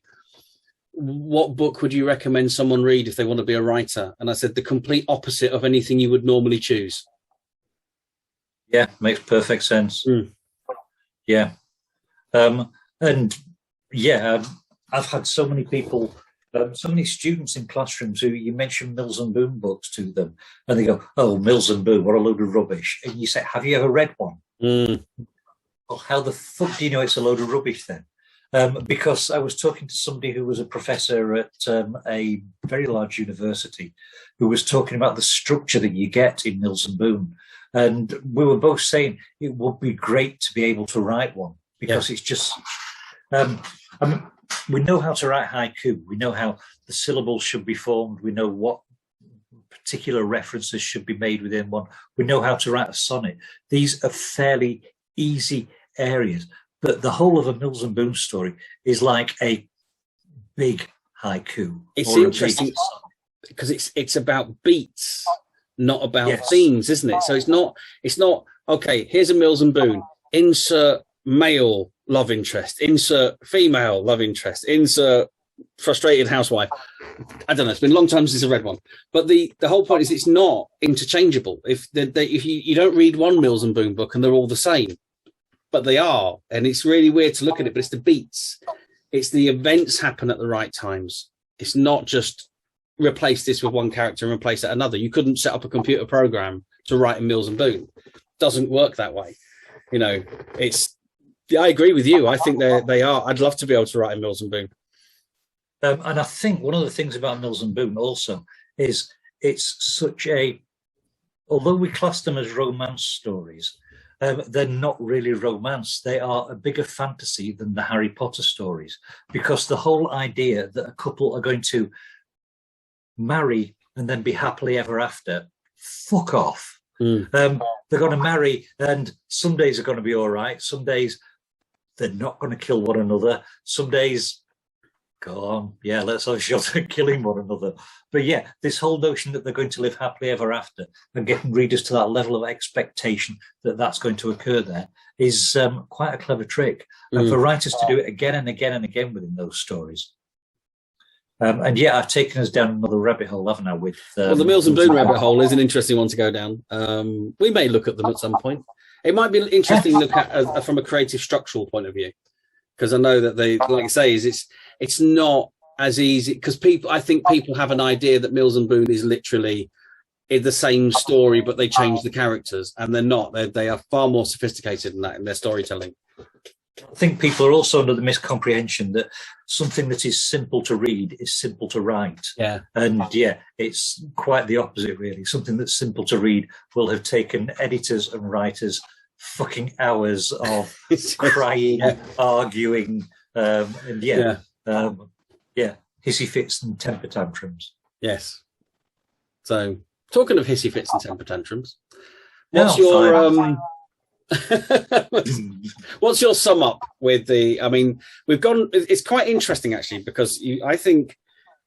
what book would you recommend someone read if they want to be a writer? And I said, the complete opposite of anything you would normally choose. Yeah, makes perfect sense. Yeah. I've had so many people, so many students in classrooms who you mention Mills and Boon books to them, and they go, "Oh, Mills and Boon, what a load of rubbish." And you say, "Have you ever read one?" Well, how the fuck do you know it's a load of rubbish then? Because I was talking to somebody who was a professor at a very large university, who was talking about the structure that you get in Mills and Boon. And we were both saying it would be great to be able to write one, because it's just, we know how to write haiku. We know how the syllables should be formed. We know what particular references should be made within one. We know how to write a sonnet. These are fairly easy areas. But the whole of a Mills and Boon story is like a big haiku. It's interesting because it's about beats, not about themes, isn't it? So it's not okay, here's a Mills and Boon, insert male love interest, insert female love interest, insert frustrated housewife. I don't know, it's been a long time since I read one. But the whole point is it's not interchangeable. If you don't read one Mills and Boon book and they're all the same, but they are, and it's really weird to look at it, but it's the beats. It's the events happen at the right times. It's not just replace this with one character and replace it another. You couldn't set up a computer program to write in Mills and Boon. It doesn't work that way. I agree with you. I think they are. I'd love to be able to write in Mills and Boon. And I think one of the things about Mills and Boon also is it's such although we class them as romance stories, they're not really romance. They are a bigger fantasy than the Harry Potter stories, because the whole idea that a couple are going to marry and then be happily ever after, fuck off. They're going to marry, and some days are going to be all right. Some days they're not going to kill one another. Some days, go on, let's have a shot at killing one another. But this whole notion that they're going to live happily ever after and getting readers to that level of expectation that that's going to occur there is quite a clever trick. And for writers to do it again and again and again within those stories. And yeah, I've taken us down another rabbit hole, haven't I? With well, the Mills and Boon rabbit hole is an interesting one to go down. We may look at them at some point. It might be interesting to look at from a creative structural point of view, because I know that they, like I say, it's not as easy, because I think people have an idea that Mills and Boon is literally the same story, but they change the characters, and they're not. They are far more sophisticated than that in their storytelling. I think people are also under the miscomprehension that something that is simple to read is simple to write. Yeah. And yeah, it's quite the opposite, really. Something that's simple to read will have taken editors and writers fucking hours of crying, arguing, and hissy fits and temper tantrums. Yes. So, talking of hissy fits and temper tantrums, what's your what's your sum up with the? I mean, we've gone. It's quite interesting actually, because I think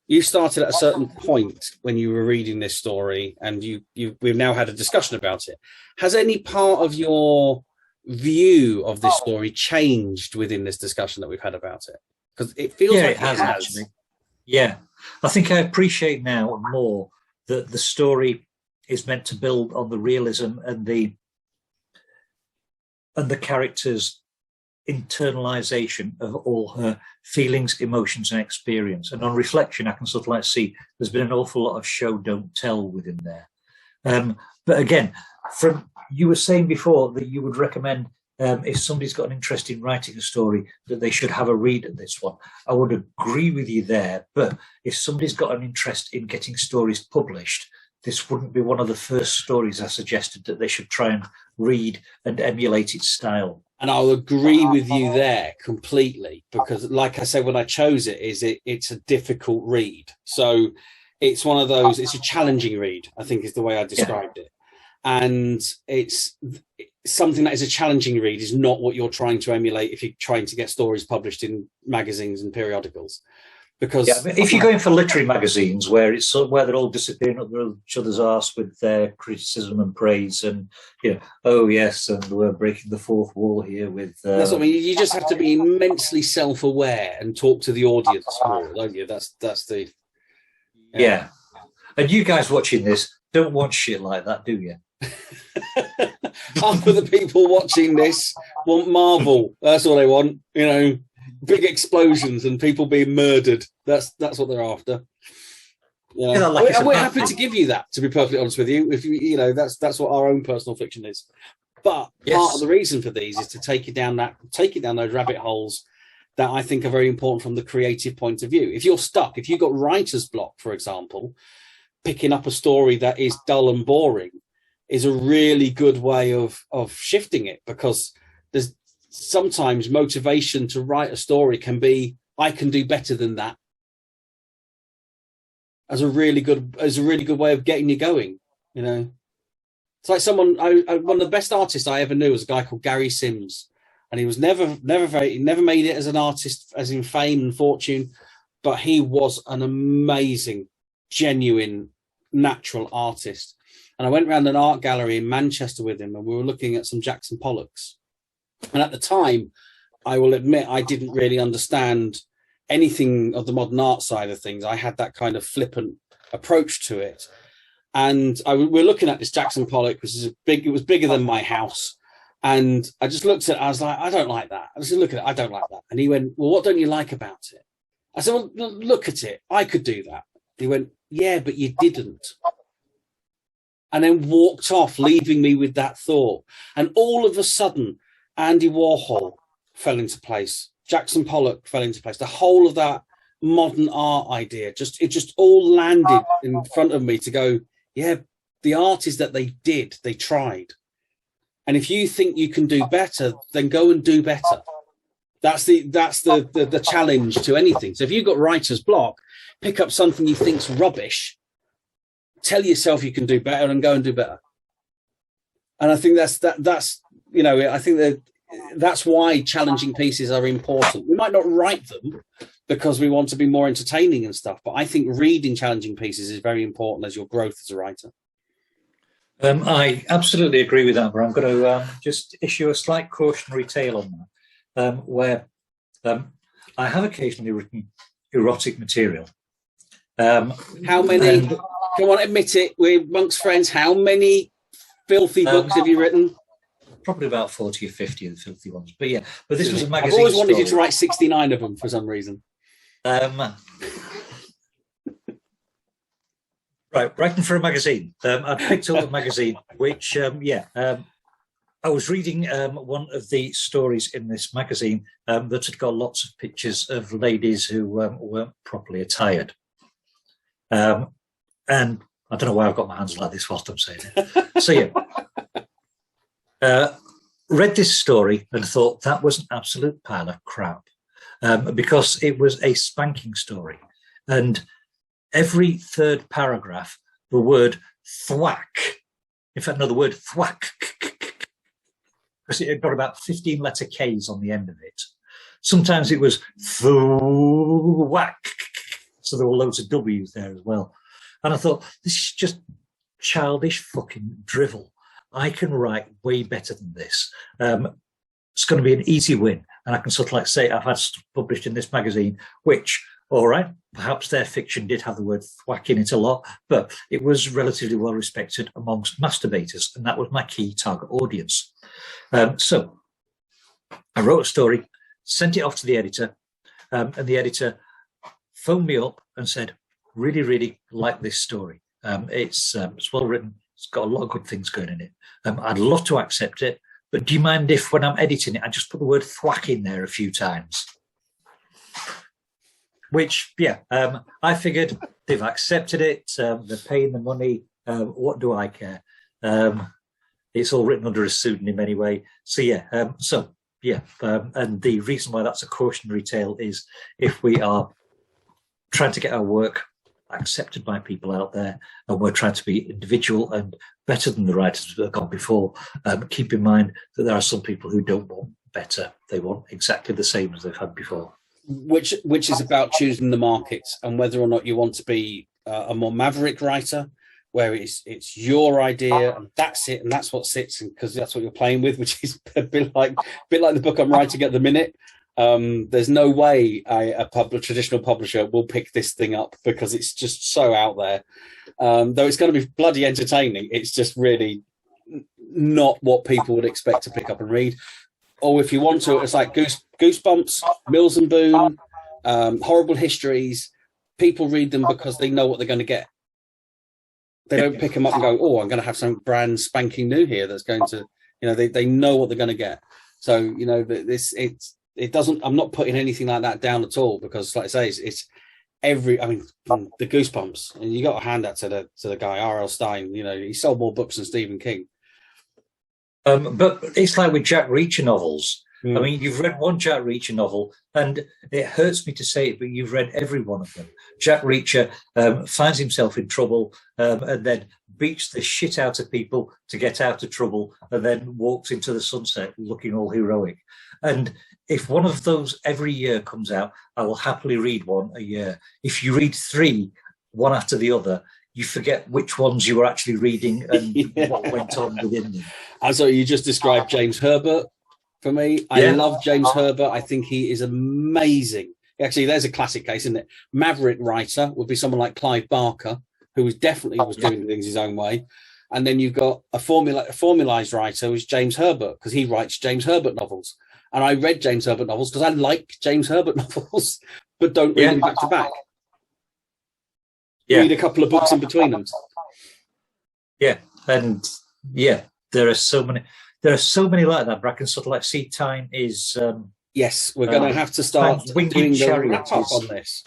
you started at a certain point when you were reading this story, and we've now had a discussion about it. Has any part of your view of this story changed within this discussion that we've had about it? Because it feels like it has. Actually. Yeah, I think I appreciate now more that the story is meant to build on the realism and the character's internalization of all her feelings, emotions, and experience. And on reflection, I can sort of like see there's been an awful lot of show don't tell within there. But again, you were saying before that you would recommend if somebody's got an interest in writing a story that they should have a read at this one. I would agree with you there. But if somebody's got an interest in getting stories published, this wouldn't be one of the first stories I suggested that they should try and read and emulate its style. And I'll agree with you there completely, because like I said, when I chose it, it's a difficult read. So it's one of those, it's a challenging read, I think is the way I described it. And it's something that is a challenging read is not what you're trying to emulate if you're trying to get stories published in magazines and periodicals. Because if you're going for literary magazines where they're all disappearing up each other's arse with their criticism and praise, and oh yes, and we're breaking the fourth wall here with. That's what I mean. You just have to be immensely self-aware and talk to the audience more, don't you? That's the. Yeah, and you guys watching this don't want shit like that, do you? Half of the people watching this want Marvel. That's all they want, big explosions and people being murdered. That's what they're after. We're happy to give you that, to be perfectly honest with you. If that's what our own personal fiction is. But part of the reason for these is to take you down those rabbit holes that I think are very important from the creative point of view. If you're stuck, if you've got writer's block, for example, picking up a story that is dull and boring is a really good way of shifting it, because there's sometimes motivation to write a story can be, I can do better than that, as a really good way of getting you going. It's like one of the best artists I ever knew was a guy called Gary Sims, and he was never made it as an artist, as in fame and fortune, but he was an amazing, genuine, natural artist. And I went around an art gallery in Manchester with him, and we were looking at some Jackson Pollocks. And at the time, I will admit, I didn't really understand anything of the modern art side of things. I had that kind of flippant approach to it. And we're looking at this Jackson Pollock, which is it was bigger than my house. And I just looked at it, I was like, I don't like that. I just look at it, I don't like that. And he went, well, what don't you like about it? I said, well, look at it. I could do that. He went, yeah, but you didn't. And then walked off, leaving me with that thought. And all of a sudden, Andy Warhol fell into place. Jackson Pollock fell into place. The whole of that modern art idea, it just all landed in front of me to go, yeah, the art is that they tried. And if you think you can do better, then go and do better. That's the challenge to anything. So if you've got writer's block, pick up something you think's rubbish, tell yourself you can do better and go and do better. And I think I think that's why challenging pieces are important. We might not write them because we want to be more entertaining and stuff, but I think reading challenging pieces is very important as your growth as a writer. I absolutely agree with that, but I'm going to just issue a slight cautionary tale on that, where I have occasionally written erotic material, How many? Come on, admit it. We're amongst friends. How many filthy books have you written? Probably about 40 or 50 of the filthy ones. But yeah, but this was a magazine. I've always wanted you to write 69 of them for some reason. Right, writing for a magazine. I picked up a magazine, which, I was reading one of the stories in this magazine that had got lots of pictures of ladies who weren't properly attired. And I don't know why I've got my hands like this whilst I'm saying it. So, yeah. Read this story and thought that was an absolute pile of crap because it was a spanking story. And every third paragraph, the word thwack, in fact, no, the word thwack, because it had got about 15 letter Ks on the end of it. Sometimes it was thwack, so there were loads of W's there as well. And I thought, this is just childish fucking drivel. I can write way better than this. It's going to be an easy win. And I can sort of like say I've had stuff published in this magazine, which, all right, perhaps their fiction did have the word thwack in it a lot, but it was relatively well respected amongst masturbators, and that was my key target audience. So I wrote a story, sent it off to the editor, and the editor phoned me up and said, really, really like this story. It's well written. It's got a lot of good things going in it. I'd love to accept it, but do you mind if when I'm editing it, I just put the word thwack in there a few times? Which, I figured they've accepted it. They're paying the money. What do I care? It's all written under a pseudonym anyway. So, and the reason why that's a cautionary tale is if we are trying to get our work accepted by people out there and we're trying to be individual and better than the writers that have gone before, keep in mind that there are some people who don't want better. They want exactly the same as they've had before. Which is about choosing the markets and whether or not you want to be a more maverick writer, where it's your idea and that's it and that's what sits, because that's what you're playing with, which is a bit like the book I'm writing at the minute. There's no way a traditional publisher will pick this thing up because it's just so out there. Though it's going to be bloody entertaining, it's just really not what people would expect to pick up and read. Or if you want to, it's like Goosebumps, Mills and Boon, Horrible Histories. People read them because they know what they're going to get. They don't pick them up and go, oh, I'm going to have something brand spanking new here that's going to, they know what they're going to get. So, it doesn't, I'm not putting anything like that down at all because, like I say, it's the Goosebumps, and you got to hand that to the guy, R.L. Stine. He sold more books than Stephen King. But it's like with Jack Reacher novels. I mean, you've read one Jack Reacher novel, and it hurts me to say it, but you've read every one of them. Jack Reacher finds himself in trouble and then beats the shit out of people to get out of trouble, and then walks into the sunset looking all heroic. And if one of those every year comes out, I will happily read one a year. If you read three, one after the other, you forget which ones you were actually reading and what went on within them. And so you just described James Herbert for me. I love James Herbert. I think he is amazing. Actually, there's a classic case, isn't it? Maverick writer would be someone like Clive Barker, who was doing things his own way. And then you've got a formalized writer, who's James Herbert, because he writes James Herbert novels. And I read James Herbert novels because I like James Herbert novels, but don't read them back to back. Read a couple of books in between them. Yeah, and there are so many like that. But I can sort of like see time is. Yes, we're going to have to start doing the wrap up on this.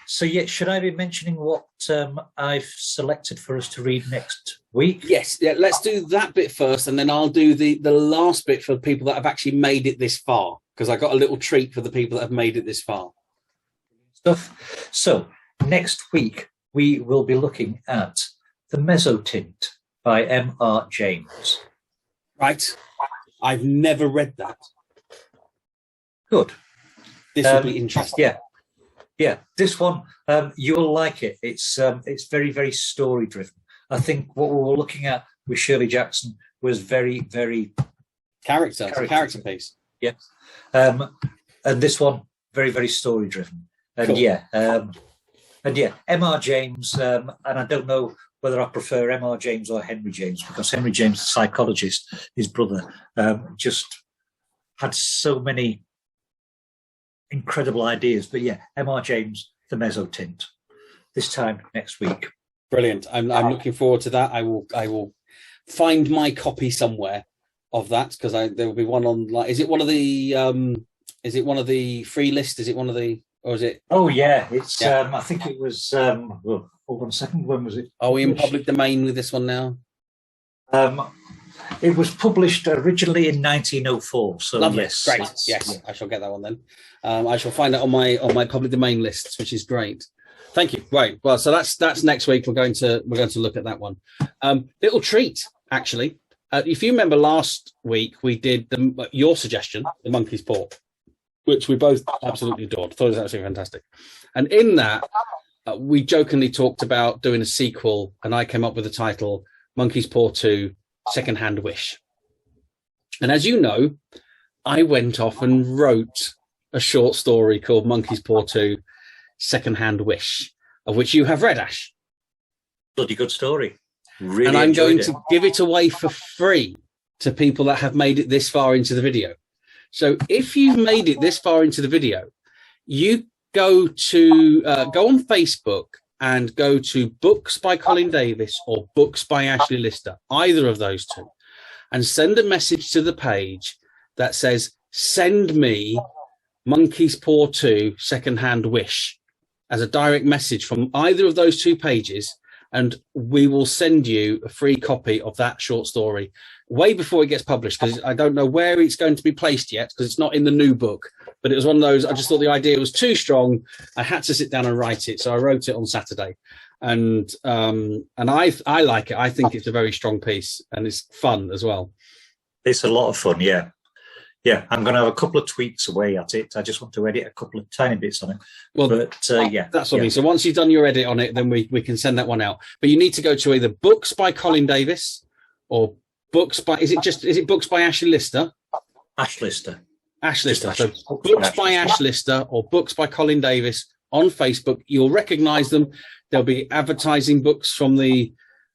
So should I be mentioning what I've selected for us to read next week? Yes, let's do that bit first, and then I'll do the last bit for people that have actually made it this far, because I got a little treat for the people that have made it this far. So next week we will be looking at The Mezzotint by M.R. James. Right. I've never read that. Good. This will be interesting. Yeah. This one, you'll like it. It's very, very story driven. I think what we were looking at with Shirley Jackson was very, very character piece. Yeah. And this one, very, very story driven. And And yeah, M.R. James, and I don't know whether I prefer M.R. James or Henry James, because Henry James, the psychologist, his brother, just had so many incredible ideas. But yeah, M.R. James, the mezzotint, this time next week. Brilliant. I'm looking forward to that. I will find my copy somewhere of that, because there will be one on, like, is it one of the free list? Is it one of the, or is it? Oh yeah, it's I think it was hold on a second, when was it? Are we in public domain with this one now? It was published originally in 1904. So lovely. Yes, great. Yes, I shall get that one then. I shall find it on my public domain lists, which is great. Thank you. Right. Well, so that's next week. We're going to look at that one. Little treat, actually. If you remember last week, we did your suggestion, the monkey's paw, which we both absolutely adored. Thought it was absolutely fantastic. And in that, we jokingly talked about doing a sequel, and I came up with the title Monkey's Paw 2 Secondhand Wish. And as you know, I went off and wrote a short story called Monkey's Paw 2 Secondhand Wish, of which you have read, Ash. Bloody good story. Really, and I'm going to give it away for free to people that have made it this far into the video. So if you've made it this far into the video, you go on Facebook and go to Books by Colin Davis or Books by Ashley Lister, either of those two, and send a message to the page that says, send me Monkey's Paw 2 Secondhand Wish, as a direct message from either of those two pages, and we will send you a free copy of that short story way before it gets published, because I don't know where it's going to be placed yet, because it's not in the new book. But it was one of those, I just thought the idea was too strong. I had to sit down and write it. So I wrote it on Saturday. And I like it. I think it's a very strong piece, and it's fun as well. It's a lot of fun, yeah. Yeah, I'm going to have a couple of tweaks away at it. I just want to edit a couple of tiny bits on it. Well, but yeah. That's what I mean. So once you've done your edit on it, then we can send that one out. But you need to go to either Books by Colin Davis or Books by, is it Books by Ashley Lister? Ash Lister. Ash Lister. So Books by Ash Lister or Books by Colin Davis on Facebook. You'll recognise them. There'll be advertising books from the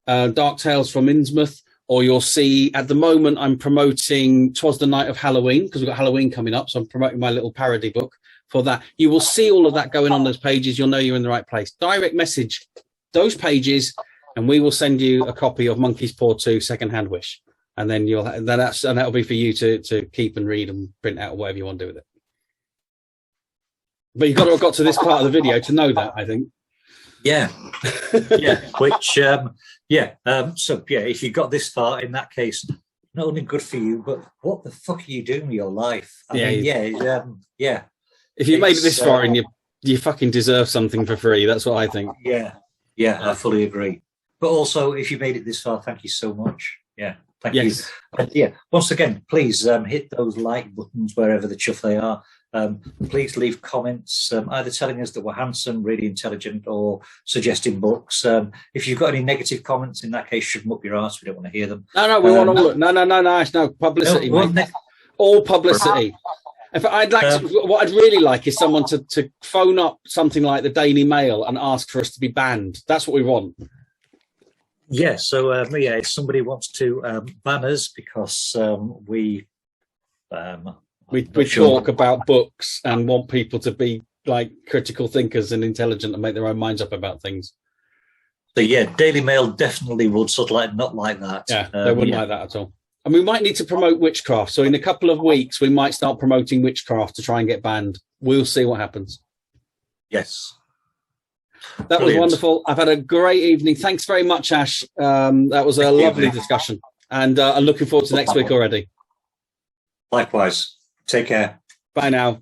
Dark Tales from Innsmouth. Or you'll see, at the moment, I'm promoting 'Twas the Night of Halloween, because we've got Halloween coming up, so I'm promoting my little parody book for that. You will see all of that going on those pages. You'll know you're in the right place. Direct message those pages, and we will send you a copy of Monkey's Paw 2 Secondhand Wish. And then that'll be for you to keep and read and print out, or whatever you want to do with it. But you've got to have got to this part of the video to know that, I think. Yeah. Yeah. Which, so yeah, if you got this far, in that case, not only good for you, but what the fuck are you doing with your life? I mean, yeah. If you made it this far, and you fucking deserve something for free. That's what I think. Yeah. I fully agree. But also, if you made it this far, thank you so much. Yeah. Thank you. And yeah, once again, please hit those like buttons wherever the chuff they are. Please leave comments, either telling us that we're handsome, really intelligent, or suggesting books. If you've got any negative comments, in that case, shove them up your arse. We don't want to hear them. No, we want all. No publicity. All publicity. In fact, what I'd really like is someone to phone up something like the Daily Mail and ask for us to be banned. That's what we want. Yeah. So if somebody wants to ban us because we talk about books and want people to be like critical thinkers and intelligent and make their own minds up about things. So yeah, Daily Mail definitely would sort of not like that. Yeah, they wouldn't like that at all. And we might need to promote witchcraft. So in a couple of weeks, we might start promoting witchcraft to try and get banned. We'll see what happens. Yes. That was wonderful. I've had a great evening. Thanks very much, Ash. That was a lovely discussion. And I'm looking forward to next week already. Likewise. Take care. Bye now.